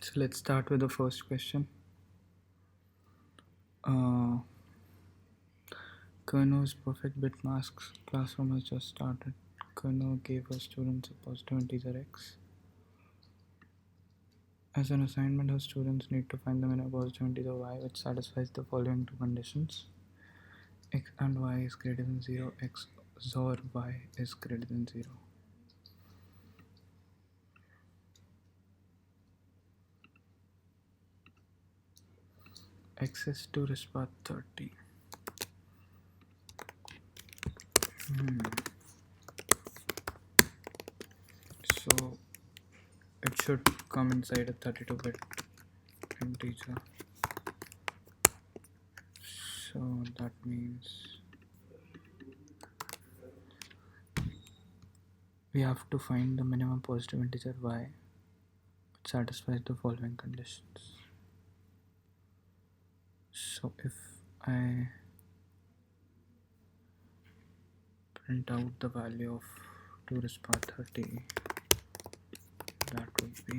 So let's start with the first question. Kerno's perfect bit masks classroom has just started. Kerno gave her students a positive integer x. As an assignment, her students need to find the minimum positive integer y which satisfies the following two conditions. X and y is greater than 0, x XOR y is greater than 0. X is 2 raised to the power 30. So it should come inside a 32-bit integer. So that means we have to find the minimum positive integer y which satisfies the following conditions. So if I print out the value of 2 raised to the power 30, that would be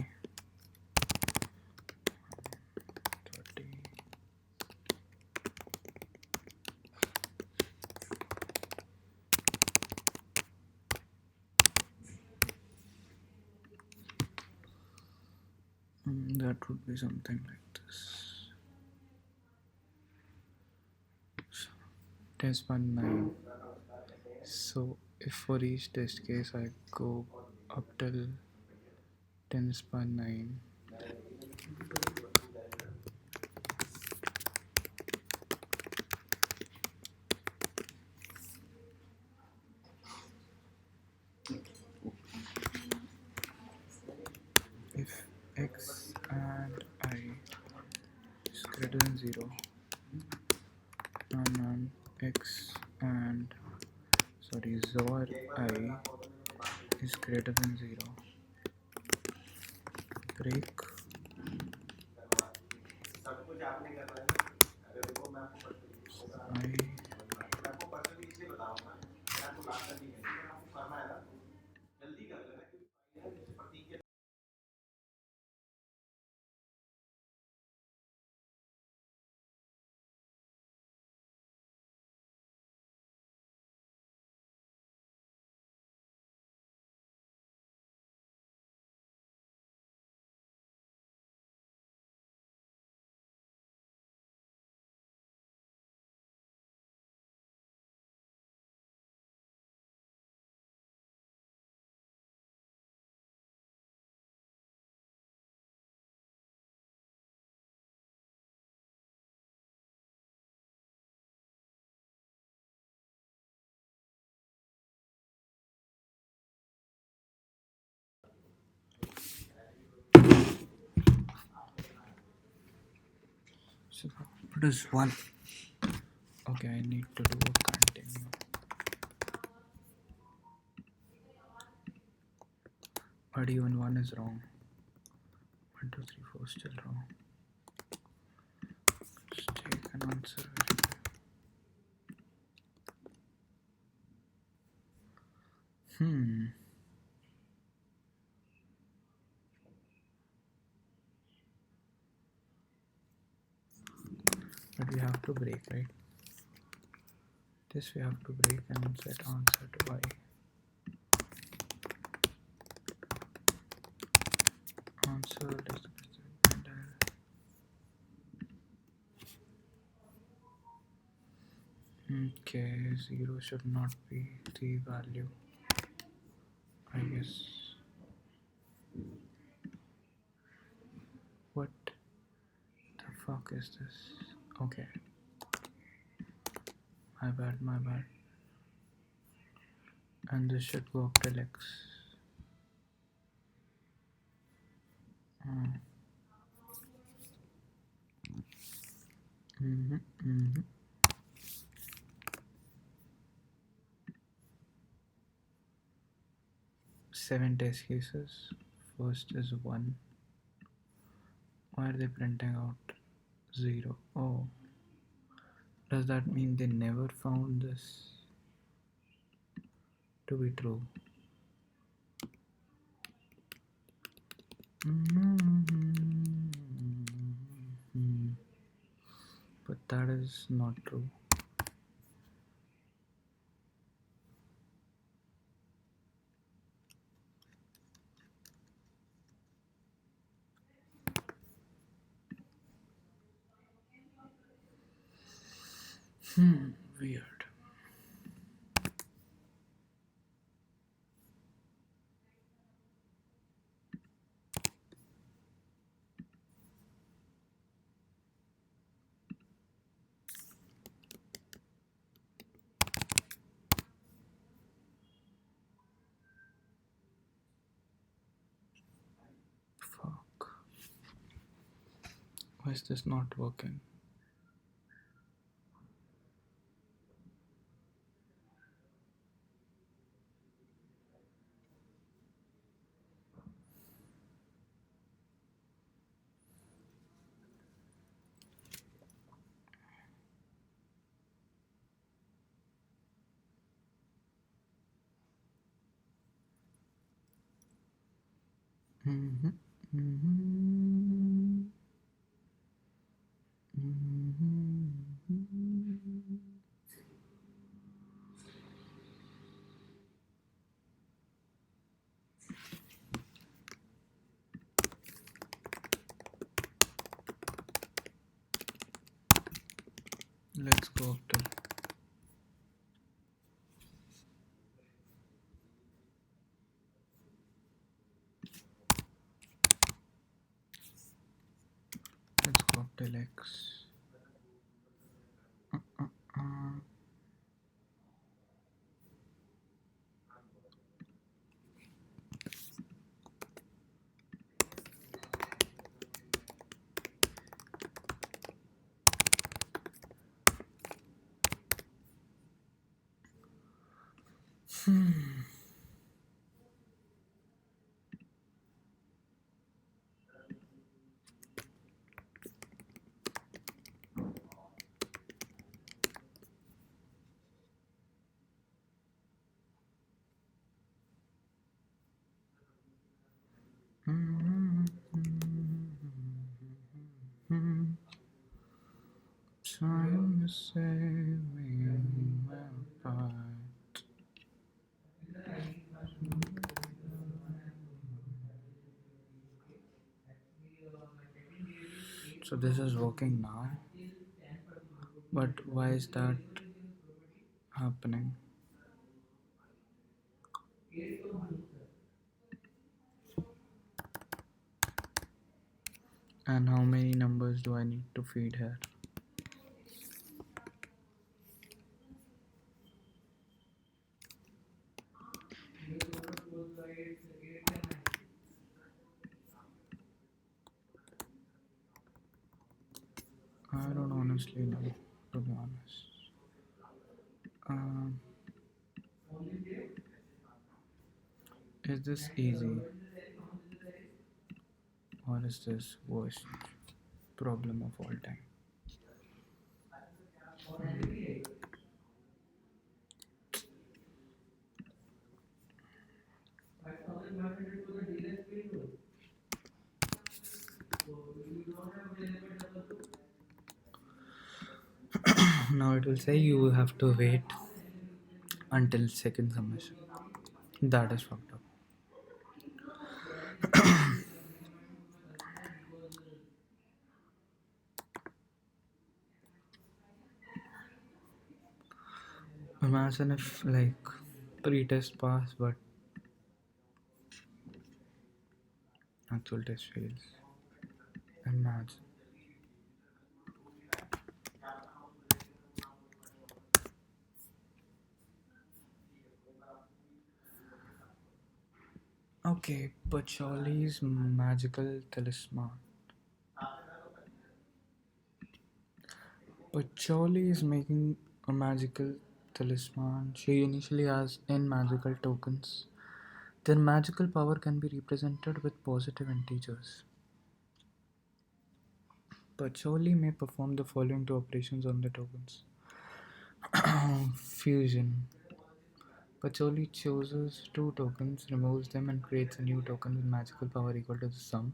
30. That would be something like this. So, test 9. So if for each test case I go up till 10 to the power 9, if x and I is greater than 0 and x and XOR I is greater than 0, break I so what is 1? Okay, I need to do a continue. But even 1 is wrong. 1, 2, 3, 4 still wrong. Let's take an answer. But we have to break, right? This we have to break and set answer to y. Answer is okay, 0 should not be the value, I guess. What the fuck is this? Okay, my bad. And this should go up till x. 7 test cases. First is 1. Why are they printing out 0? Oh, does that mean they never found this to be true? That is not true. Weird. Fuck. Why is this not working? Mm-hmm. Mm-hmm. Mm-hmm. Let's go up to let's go up till X. Uh, trying to save me apart. So this is working now, but why is that happening? And how many numbers do I need to feed here? I don't honestly know, to be honest. Um, is this easy, or is this worst problem of all time? Now it will say you have to wait until second submission. That is fucked up. Imagine if like pre-test pass but actual test fails. Imagine. Okay, Pacholi's magical talisman. Pacholi is making a magical talisman. She initially has n magical tokens. Their magical power can be represented with positive integers. Pacholi may perform the following two operations on the tokens. Fusion. Pacholi chooses two tokens, removes them, and creates a new token with magical power equal to the sum.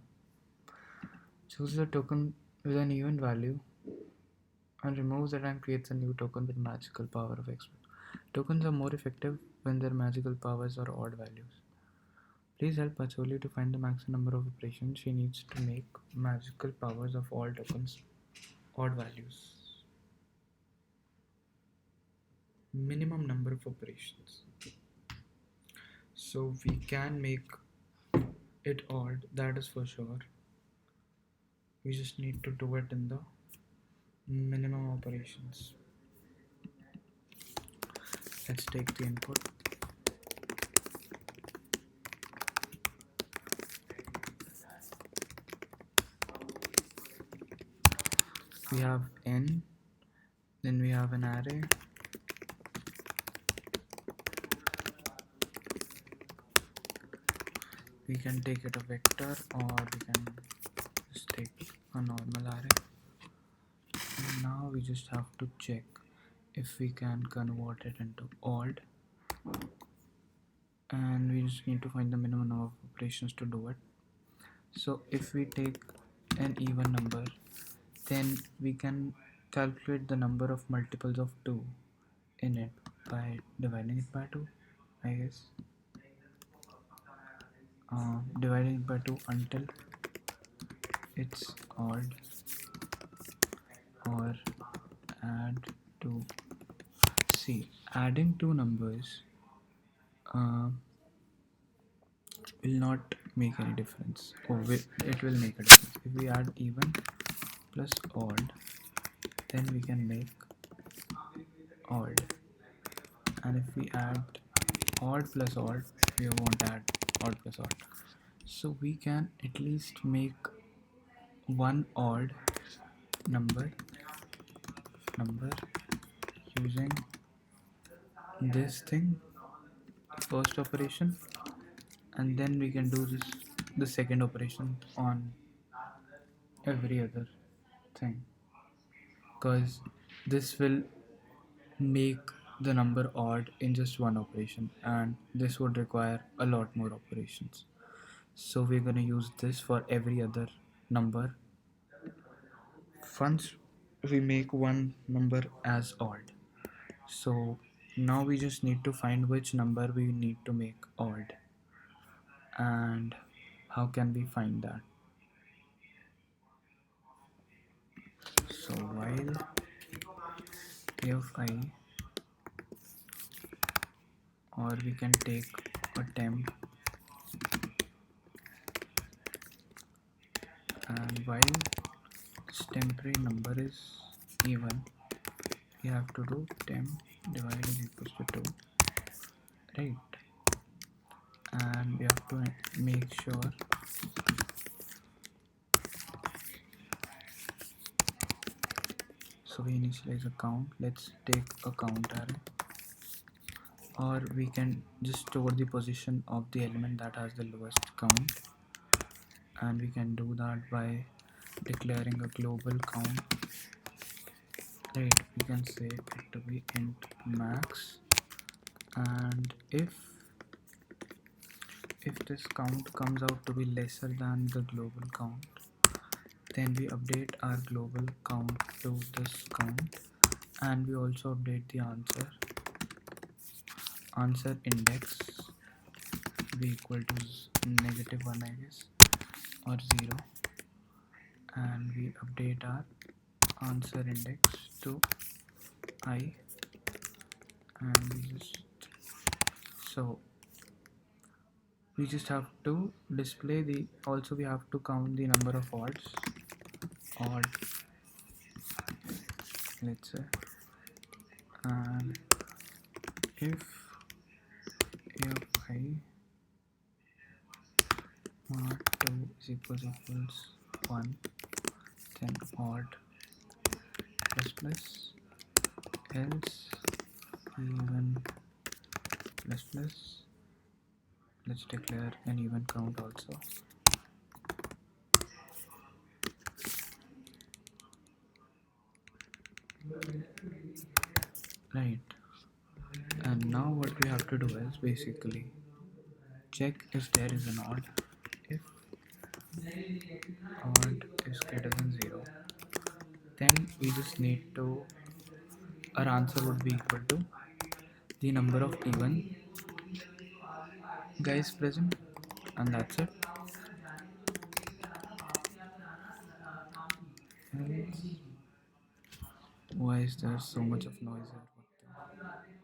Chooses a token with an even value, and removes it and creates a new token with magical power of expert. Tokens are more effective when their magical powers are odd values. Please help Pacholi to find the maximum number of operations she needs to make magical powers of all tokens odd values. Minimum number of operations. So we can make it odd, that is for sure. We just need to do it in the minimum operations. Let's take the input. We have n, then we have an array, we can take it a vector or we can just take a normal array. And now we just have to check if we can convert it into odd, and we just need to find the minimum number of operations to do it. So if we take an even number, then we can calculate the number of multiples of 2 in it by dividing it by 2, I guess. Dividing it by 2 until it's odd, or add 2. See, adding two numbers will not make any difference. It will make a difference. If we add even plus odd, then we can make odd. And if we add odd plus odd, we won't add odd plus odd. So we can at least make one odd number using this thing, first operation, and then we can do the second operation on every other thing, because this will make the number odd in just one operation, and this would require a lot more operations. So we're going to use this for every other number. Once we make one number as odd, so now we just need to find which number we need to make odd. And how can we find that? So while if I, or we can take a temp, and while this temporary number is even, we have to do temp divided is equals to 2, right? And we have to make sure so we initialize a count. Let's take a count array, or we can just store the position of the element that has the lowest count, and we can do that by declaring a global count, right? We can say it to be int max, and if this count comes out to be lesser than the global count, then we update our global count to this count, and we also update the answer index be equal to -1, I guess, or 0, and we update our answer index to I, and we just have to display the, also we have to count the number of odd, let's say, and if I mod 2 is equals 1, then odd plus plus, else even plus plus. Let's declare an even count also. Right, and now what we have to do is basically check if there is an odd. If odd is greater than 0, then we just need to, our answer would be equal to the number of even guys present, and that's it. Why is there so much of noise here? What the-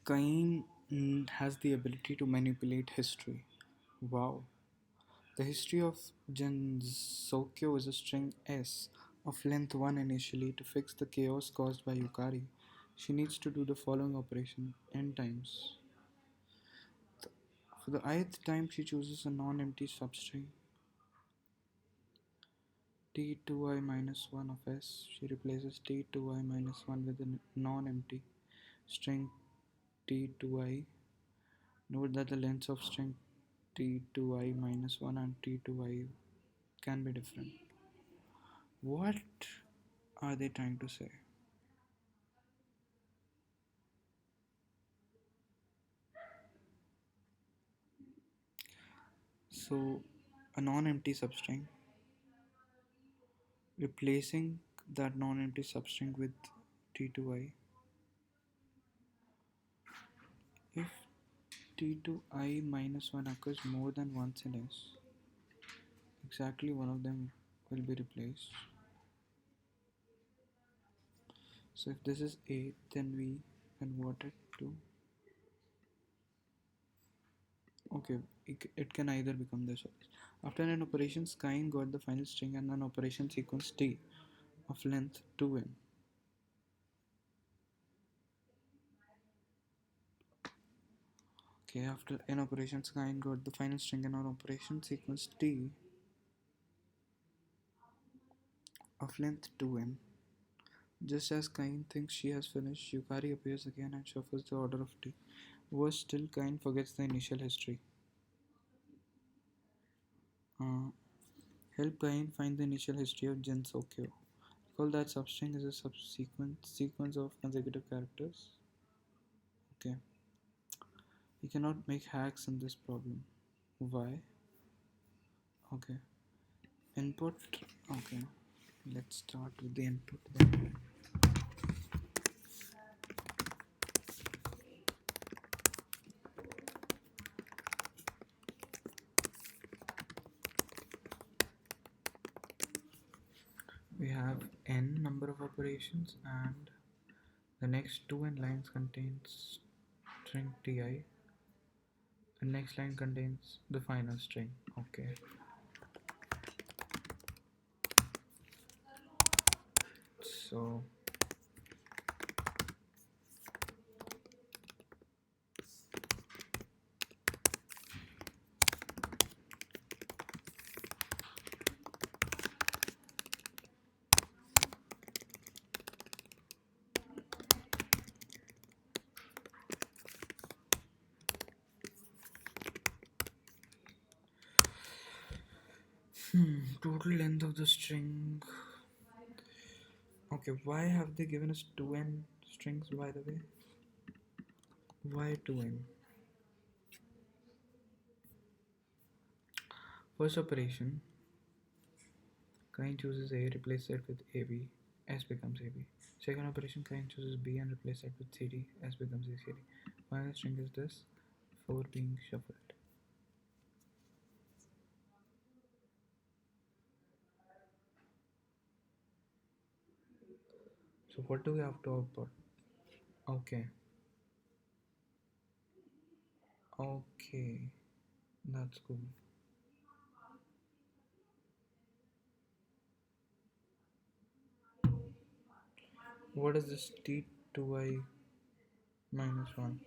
Cain has the ability to manipulate history. Wow. The history of Jensokyo is a string S of length 1 initially. To fix the chaos caused by Yukari, she needs to do the following operation n times. For the ith time, she chooses a non empty substring t2i minus 1 of S. She replaces t2i minus 1 with a non empty string t2i. Note that the lengths of string t2i minus 1 and t2i can be different. What are they trying to say? So, a non empty substring, replacing that non empty substring with t2i. If t2i minus 1 occurs more than once in S, exactly one of them will be replaced. So, if this is 8, then we convert it to. Okay, it can either become this or this. After an operation, Skyn got the final string and an operation sequence T of length 2n. Okay, after n operations, Skyn got the final string and an operation sequence T of length 2n. Just as Kain thinks she has finished, Yukari appears again and shuffles the order of T. Worse still, Kain forgets the initial history. Uh, Help Kain find the initial history of Jensokyo. Recall that substring is a subsequent sequence of consecutive characters. Okay. We cannot make hacks in this problem. Why? Okay. Input. Okay. Let's start with the input then. We have n number of operations and the next two n lines contains string ti. The next line contains the final string. Okay. So total length of the string. Okay, why have they given us 2n strings by the way? Why 2n? First operation, kind chooses A, replace it with AB, S becomes AB. Second operation, kind chooses B and replace it with CD, S becomes ACD. Final string is this, 4 being shuffled. So what do we have to output? Okay. Okay. That's cool. What is this T2I minus 1?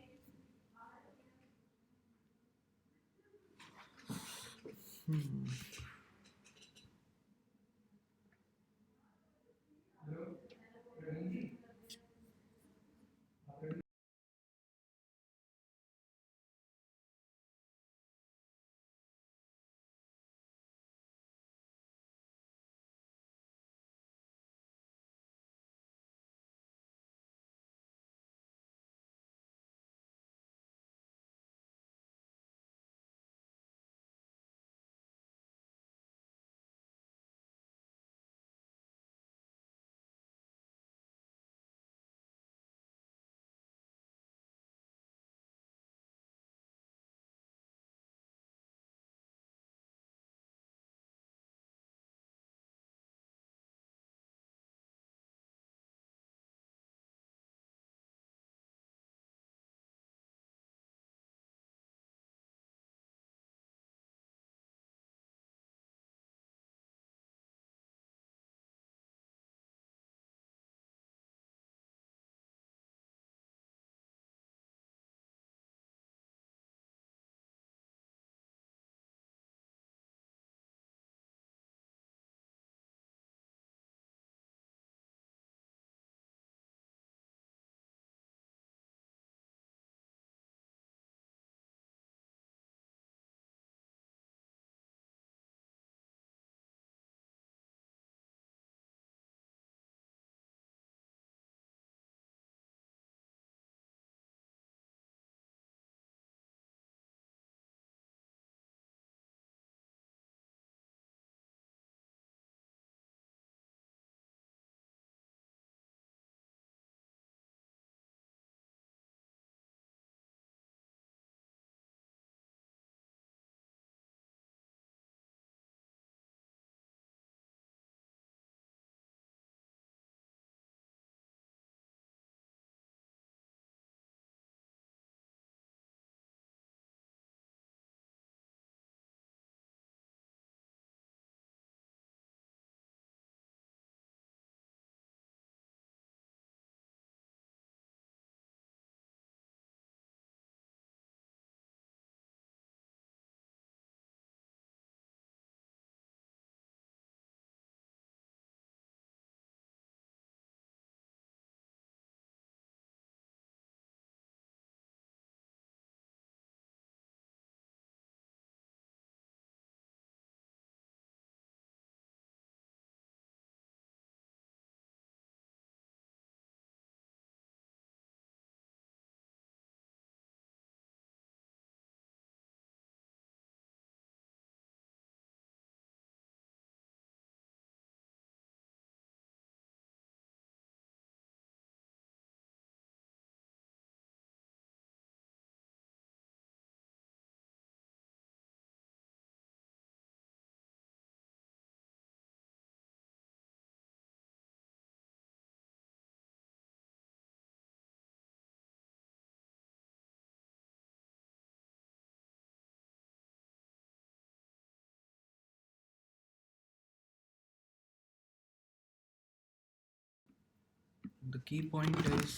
the key point is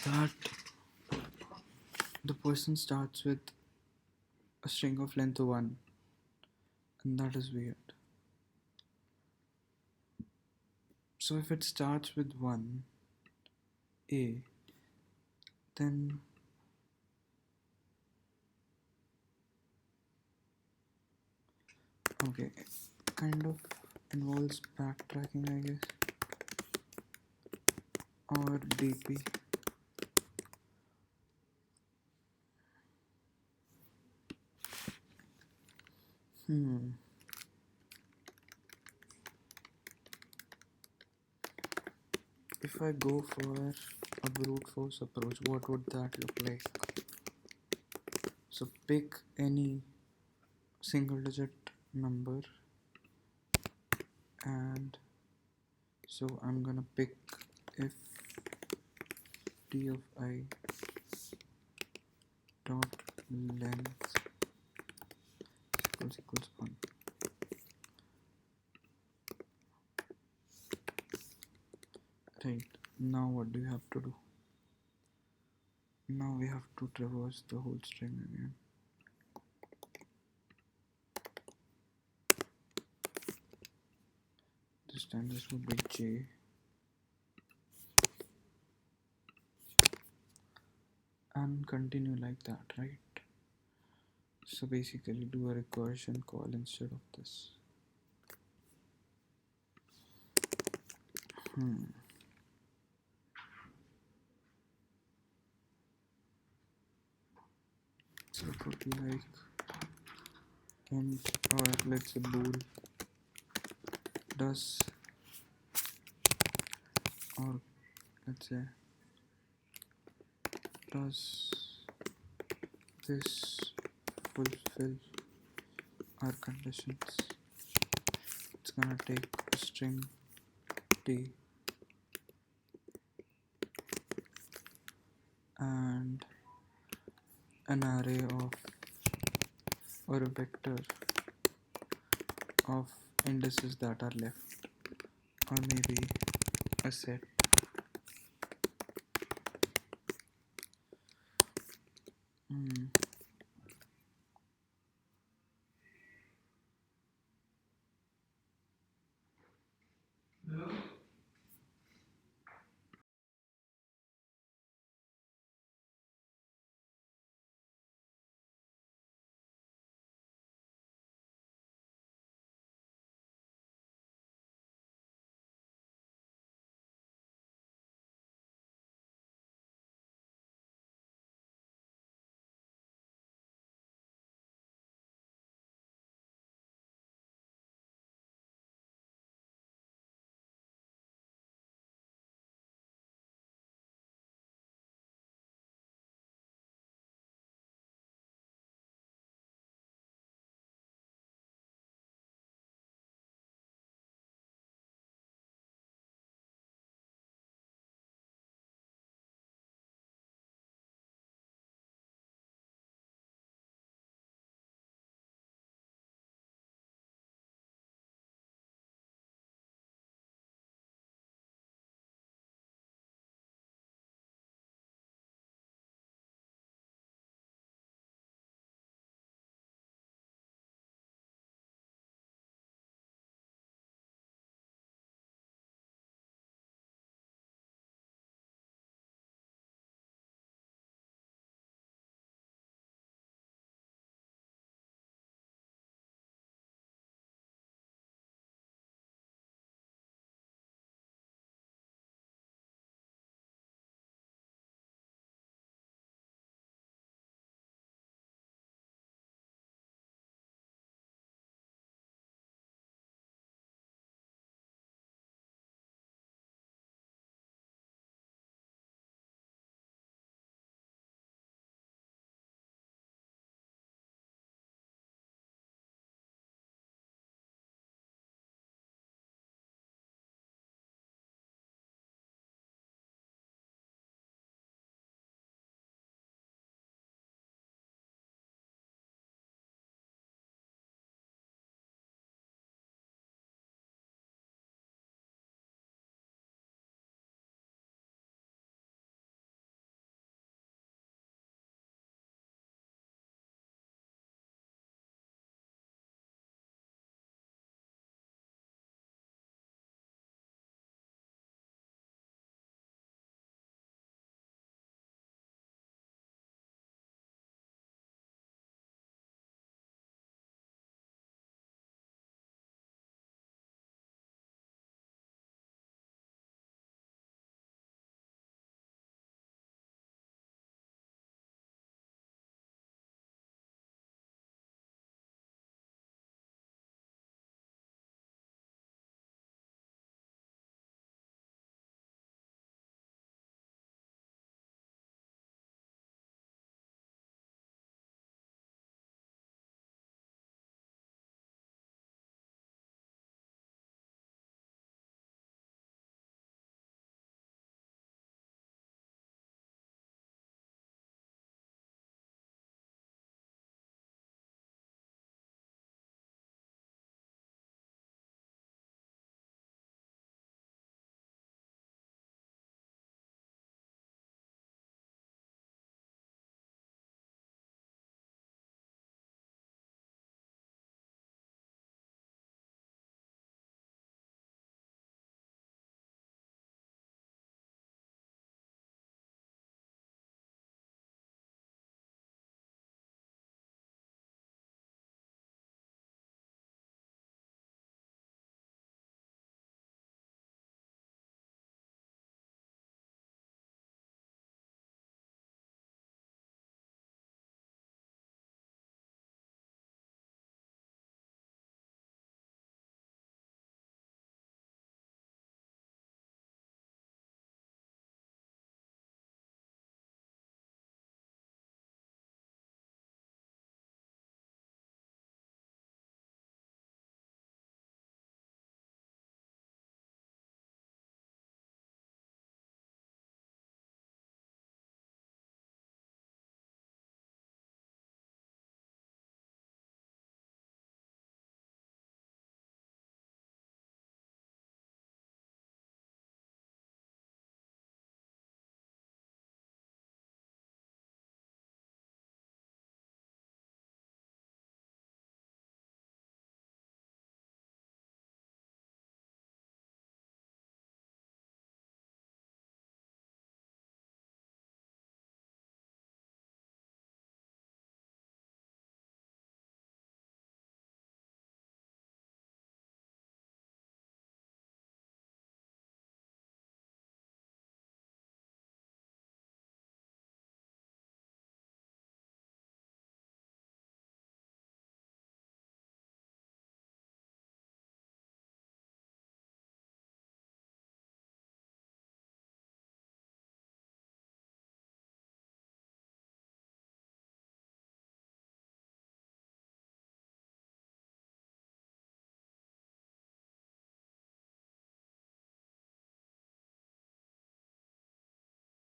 that the person starts with a string of length 1, and that is weird. So if it starts with 1, A, then okay, kind of involves backtracking, I guess, or DP. If I go for a brute force approach, what would that look like? So pick any single digit number, and so I'm gonna pick if t of I dot length equals 1. Right, now what do you have to do? Now we have to traverse the whole string again. This time this would be J. And continue like that, right? So basically do a recursion call instead of this. So it would be like int, or let's say bool, does, or let's say does this fulfill our conditions. It's gonna take a string t and an array of, or a vector of indices that are left, or maybe a set